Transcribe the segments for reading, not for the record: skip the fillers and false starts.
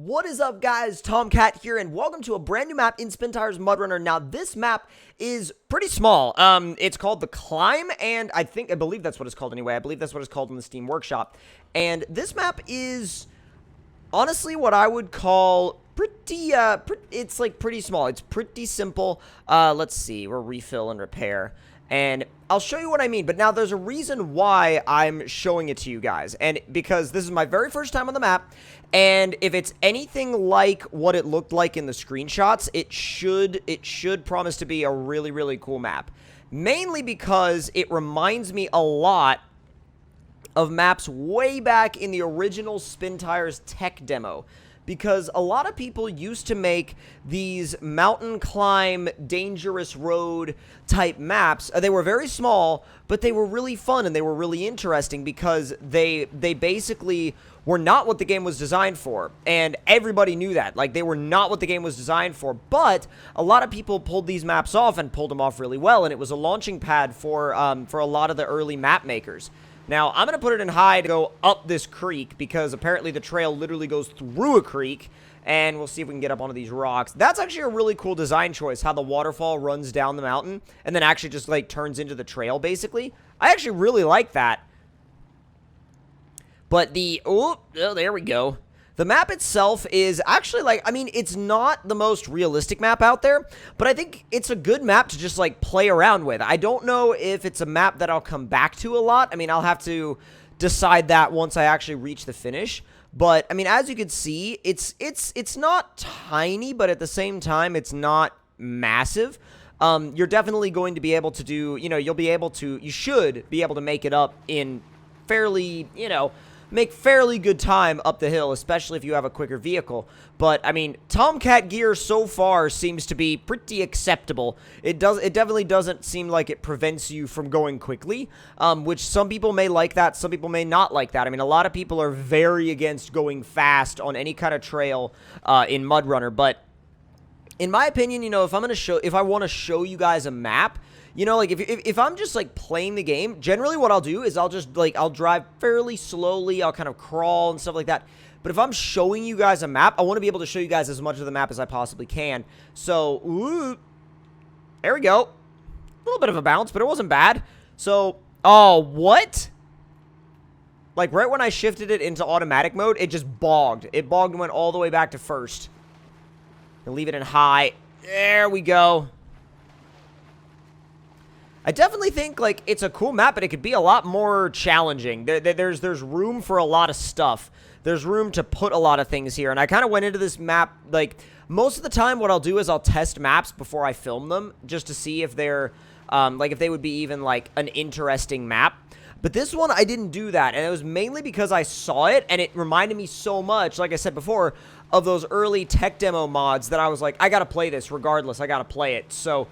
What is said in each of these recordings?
What is up, guys? Tomcat here, and welcome to a brand new map in SpinTires MudRunner. Now, this map is pretty small. It's called The Climb, and I believe that's what it's called anyway. I believe that's what it's called in the Steam Workshop. And this map is honestly what I would call it's like pretty small. It's pretty simple. Let's see. We're refill and repair. And I'll show you what I mean, but now there's a reason why I'm showing it to you guys, and because this is my very first time on the map, and if it's anything like what it looked like in the screenshots, it should promise to be a really, really cool map, mainly because it reminds me a lot of maps way back in the original SpinTires tech demo. Because a lot of people used to make these mountain climb, dangerous road type maps. They were very small, but they were really fun and they were really interesting because they basically were not what the game was designed for. And everybody knew that. Like, they were not what the game was designed for. But a lot of people pulled these maps off and pulled them off really well. And it was a launching pad for a lot of the early map makers. Now, I'm going to put it in high to go up this creek because apparently the trail literally goes through a creek, and we'll see if we can get up onto these rocks. That's actually a really cool design choice, how the waterfall runs down the mountain and then actually just, like, turns into the trail, basically. I actually really like that. But oh, there we go. The map itself is actually, like, I mean, it's not the most realistic map out there, but I think it's a good map to just, like, play around with. I don't know if it's a map that I'll come back to a lot. I mean, I'll have to decide that once I actually reach the finish. But, I mean, as you can see, it's not tiny, but at the same time, it's not massive. You're definitely going to be able to do, you should be able to make it up in fairly, make fairly good time up the hill, especially if you have a quicker vehicle. But, I mean, Tomcat gear so far seems to be pretty acceptable. It definitely doesn't seem like it prevents you from going quickly, which some people may like that, some people may not like that. I mean, a lot of people are very against going fast on any kind of trail in MudRunner, but in my opinion, if I want to show you guys a map, like, if I'm just, like, playing the game, generally what I'll do is I'll just, like, I'll drive fairly slowly, I'll kind of crawl and stuff like that. But if I'm showing you guys a map, I want to be able to show you guys as much of the map as I possibly can. So, ooh, there we go. A little bit of a bounce, but it wasn't bad. So, oh, what? Like, right when I shifted it into automatic mode, it just bogged. It bogged and went all the way back to first. And leave it in high. There we go. I definitely think, like, it's a cool map, but it could be a lot more challenging. There's room for a lot of stuff. There's room to put a lot of things here, and I kind of went into this map, like, most of the time what I'll do is I'll test maps before I film them, just to see if they're, like, if they would be even, like, an interesting map. But this one, I didn't do that, and it was mainly because I saw it, and it reminded me so much, like I said before, of those early tech demo mods that I was like, I gotta play this regardless, I gotta play it. So,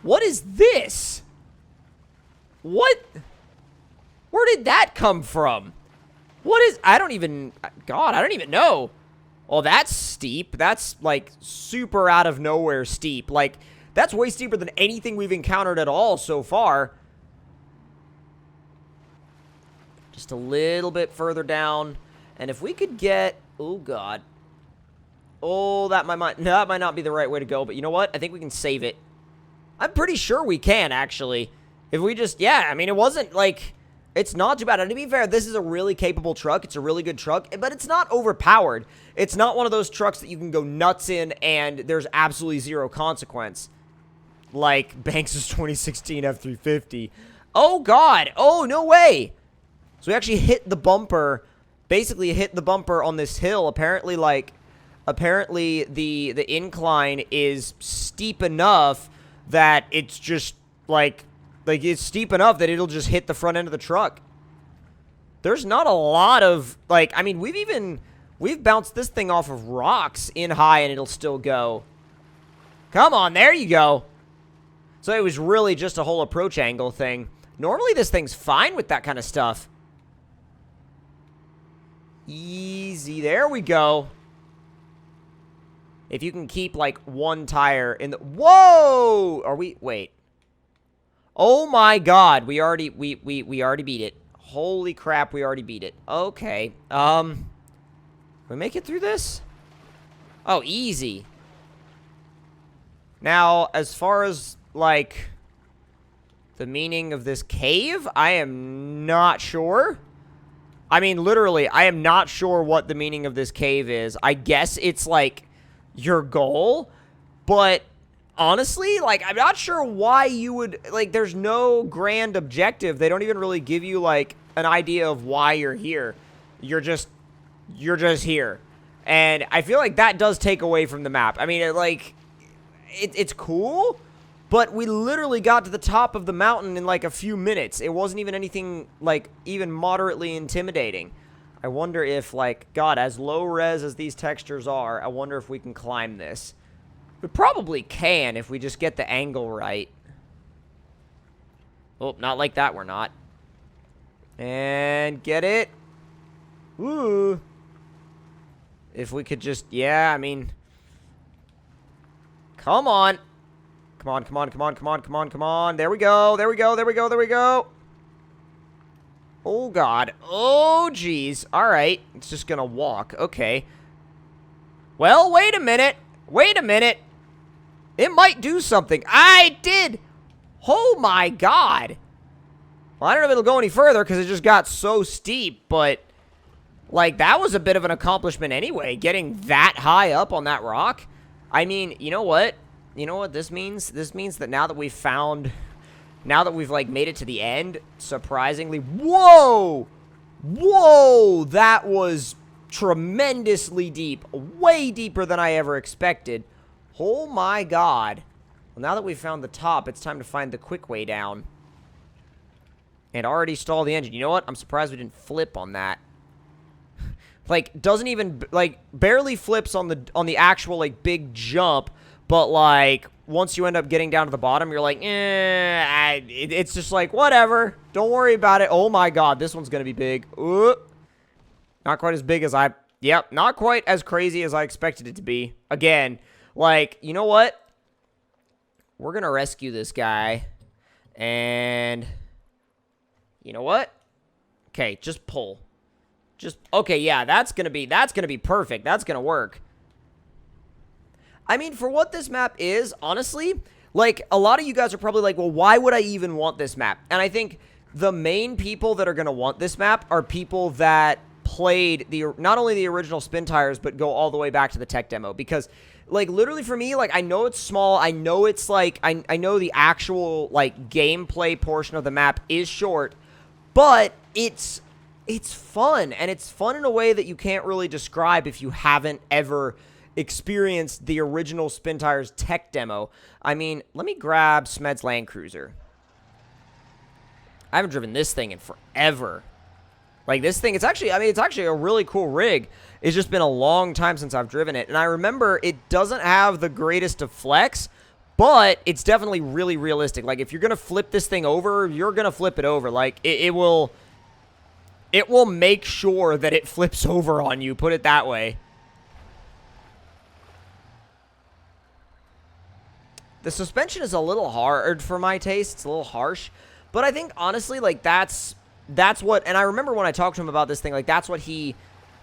what is this? What? Where did that come from? What is... I don't even know. Oh, that's steep. That's, like, super out of nowhere steep. Like, that's way steeper than anything we've encountered at all so far. Just a little bit further down. And if we could get... Oh, God. Oh, that might not be the right way to go. But you know what? I think we can save it. I'm pretty sure we can, actually. If we just, yeah, I mean, it wasn't, like, it's not too bad. And to be fair, this is a really capable truck. It's a really good truck, but it's not overpowered. It's not one of those trucks that you can go nuts in and there's absolutely zero consequence. Like Banks' 2016 F350. Oh, God. Oh, no way. So we actually hit the bumper, basically hit the bumper on this hill. Apparently, the incline is steep enough that it's just, like, it's steep enough that it'll just hit the front end of the truck. There's not a lot of, like, I mean, we've bounced this thing off of rocks in high and it'll still go. Come on, there you go. So it was really just a whole approach angle thing. Normally this thing's fine with that kind of stuff. Easy, there we go. If you can keep, like, one tire in the, whoa! Wait. Oh my God, we already beat it. Holy crap, we already beat it. Okay. We make it through this? Oh, easy. Now, as far as, like, the meaning of this cave, I am not sure. I mean, literally, I am not sure what the meaning of this cave is. I guess it's, like, your goal. But, honestly, like, I'm not sure why you would, like, there's no grand objective. They don't even really give you, like, an idea of why you're here. You're just here. And I feel like that does take away from the map. I mean, it's cool, but we literally got to the top of the mountain in, like, a few minutes. It wasn't even anything, like, even moderately intimidating. I wonder if, like, God, as low-res as these textures are, I wonder if we can climb this. We probably can if we just get the angle right. Oh, not like that, we're not. And get it. Ooh. If we could just, yeah, I mean, come on. Come on, come on, come on, come on, come on, come on. There we go, there we go, there we go, there we go. Oh, God. Oh, jeez. All right, it's just gonna walk. Okay. Well, wait a minute. Wait a minute. It might do something. I did. Oh, my God. Well, I don't know if it'll go any further because it just got so steep, but... like, that was a bit of an accomplishment anyway, getting that high up on that rock. I mean, you know what? You know what this means? This means that now that we've found... now that we've, like, made it to the end, surprisingly... whoa! Whoa! That was tremendously deep. Way deeper than I ever expected. Oh, my God. Well, now that we've found the top, it's time to find the quick way down. And already stall the engine. You know what? I'm surprised we didn't flip on that. Like, doesn't even, like, barely flips on the actual, like, big jump, but, like, once you end up getting down to the bottom, you're like, it's just like, whatever, don't worry about it. Oh, my God, this one's gonna be big. Ooh. Not quite as big as yep, not quite as crazy as I expected it to be. Again, like, you know what? We're gonna rescue this guy, and, you know what? Okay, just pull. Okay, yeah, that's gonna be perfect. That's gonna work. I mean, for what this map is, honestly, like, a lot of you guys are probably like, well, why would I even want this map? And I think the main people that are gonna want this map are people that played not only the original SpinTires, but go all the way back to the tech demo. Because, like, literally for me, like, I know it's small, I know it's, like, I know the actual, like, gameplay portion of the map is short, but it's fun, and it's fun in a way that you can't really describe if you haven't ever experienced the original SpinTires tech demo. I mean, let me grab Smed's Land Cruiser. I haven't driven this thing in forever. Like, this thing, it's actually a really cool rig. It's just been a long time since I've driven it, and I remember it doesn't have the greatest of flex, but it's definitely really realistic. Like, if you're gonna flip this thing over, you're gonna flip it over. Like, it will make sure that it flips over on you, put it that way. The suspension is a little hard for my taste. It's a little harsh. But I think, honestly, like, that's what... and I remember when I talked to him about this thing, like, that's what he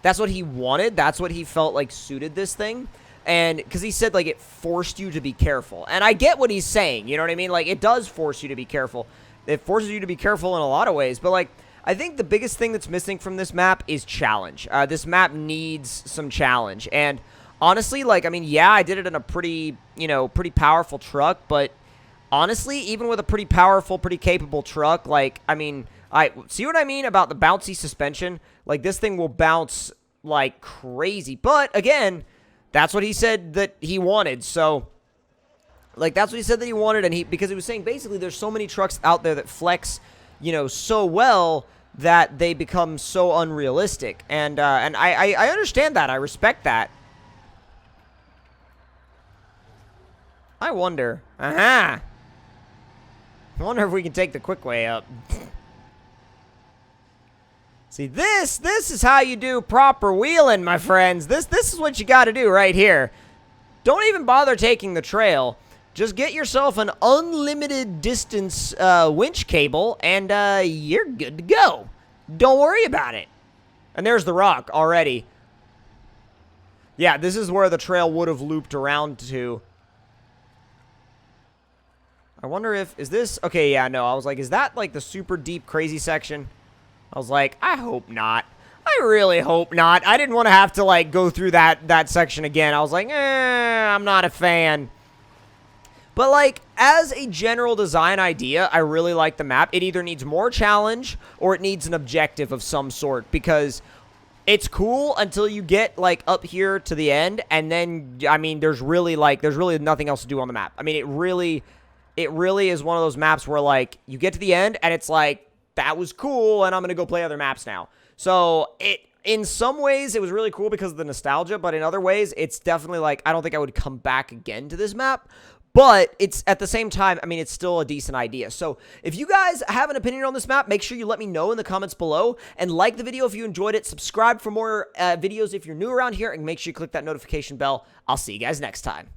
wanted. That's what he felt, like, suited this thing. And, because he said, like, it forced you to be careful. And I get what he's saying, you know what I mean? Like, it does force you to be careful. It forces you to be careful in a lot of ways. But, like... I think the biggest thing that's missing from this map is challenge. This map needs some challenge. And honestly, like, I mean, yeah, I did it in a pretty, you know, pretty powerful truck. But honestly, even with a pretty powerful, pretty capable truck, like, I mean, I see what I mean about the bouncy suspension. Like, this thing will bounce like crazy. But again, that's what he said that he wanted. So, like, that's what he said that he wanted. And because he was saying basically there's so many trucks out there that flex, you know, so well that they become so unrealistic. And I understand that. I respect that. I wonder. Aha! I wonder if we can take the quick way up. See, this is how you do proper wheeling, my friends. This is what you got to do right here. Don't even bother taking the trail. Just get yourself an unlimited distance winch cable, and you're good to go. Don't worry about it. And there's the rock already. Yeah, this is where the trail would have looped around to. I wonder if, is this, okay, yeah, no, I was like, is that like the super deep crazy section? I was like, I hope not. I really hope not. I didn't want to have to like go through that section again. I was like, I'm not a fan. But like, as a general design idea, I really like the map. It either needs more challenge or it needs an objective of some sort, because it's cool until you get like up here to the end, and then, I mean, there's really nothing else to do on the map. I mean, it really is one of those maps where like you get to the end and it's like, that was cool, and I'm gonna go play other maps now. So in some ways it was really cool because of the nostalgia, but in other ways it's definitely like, I don't think I would come back again to this map. But it's, at the same time, I mean, it's still a decent idea. So if you guys have an opinion on this map, make sure you let me know in the comments below. And like the video if you enjoyed it. Subscribe for more videos if you're new around here. And make sure you click that notification bell. I'll see you guys next time.